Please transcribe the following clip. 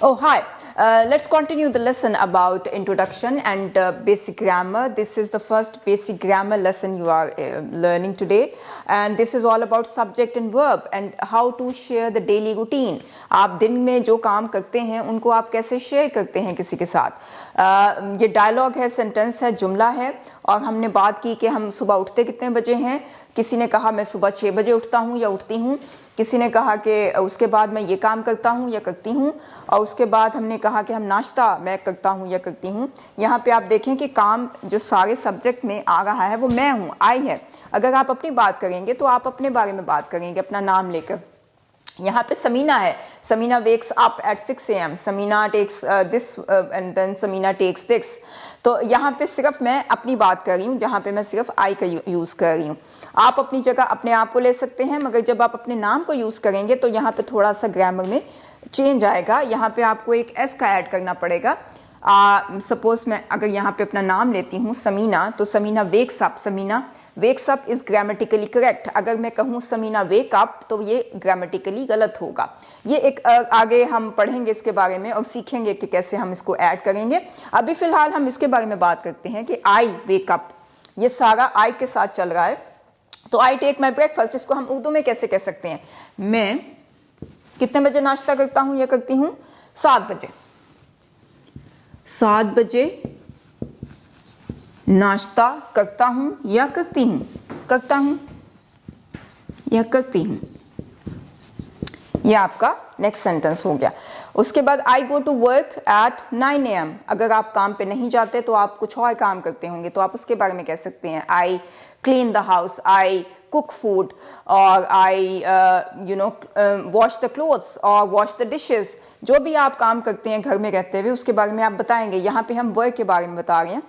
Oh, hi. Let's continue the lesson about introduction and basic grammar. This is the first basic grammar lesson you are learning today, and this is all about subject and verb and how to share the daily routine. आप दिन में जो काम करते हैं उनको आप कैसे शेयर करते हैं किसी के साथ. ये डायलॉग है, सेंटेंस है, जुमला है, और हमने बात की कि हम सुबह उठते कितने बजे हैं. किसी ने कहा मैं सुबह 6 बजे उठता हूँ या उठती हूँ. किसी ने कहा कि उसके बाद मैं ये काम करता हूँ या करती हूँ, और उसके बाद हमने कहा कि हम नाश्ता मैं करता हूँ या करती हूँ. यहाँ पे आप देखें कि काम जो सारे सब्जेक्ट में आ रहा है वो मैं हूँ, आई है. अगर आप अपनी बात करेंगे तो आप अपने बारे में बात करेंगे अपना नाम लेकर. यहाँ पे समीना है. Samina wakes up at 6 AM. Samina takes this and then Samina takes this. तो यहाँ पे सिर्फ मैं अपनी बात कर रही हूँ, जहाँ पे मैं सिर्फ आई का यूज़ कर रही हूँ. आप अपनी जगह अपने आप को ले सकते हैं, मगर जब आप अपने नाम को यूज़ करेंगे तो यहाँ पे थोड़ा सा ग्रामर में चेंज आएगा. यहाँ पे आपको एक एस का ऐड करना पड़ेगा. सपोज मैं अगर यहाँ पे अपना नाम लेती हूँ समीना, तो Samina wakes up. Samina wakes up is grammatically correct. अगर मैं कहूँ समीना वेक अप तो ये ग्रामेटिकली गलत होगा. ये एक आगे हम पढ़ेंगे इसके बारे में और सीखेंगे कि कैसे हम इसको ऐड करेंगे. अभी फिलहाल हम इसके बारे में बात करते हैं कि आई वेक अप, ये सारा आई के साथ चल रहा है. तो आई टेक माई ब्रेकफास्ट, इसको हम उर्दू में कैसे कह सकते हैं? मैं कितने बजे नाश्ता करता हूँ या करती हूँ? 7 बजे. 7 बजे नाश्ता करता हूँ या करती हूँ? करता हूँ या करती हूँ. यह आपका नेक्स्ट सेंटेंस हो गया. उसके बाद I go to work at 9 AM. अगर आप काम पे नहीं जाते तो आप कुछ और काम करते होंगे, तो आप उसके बारे में कह सकते हैं I clean the house, I cook food, और आई वॉश द क्लोथ्स और वॉश द डिशेस. जो भी आप काम करते हैं घर में रहते हुए उसके बारे में आप बताएंगे. यहाँ पे हम वर्क के बारे में बता रहे हैं.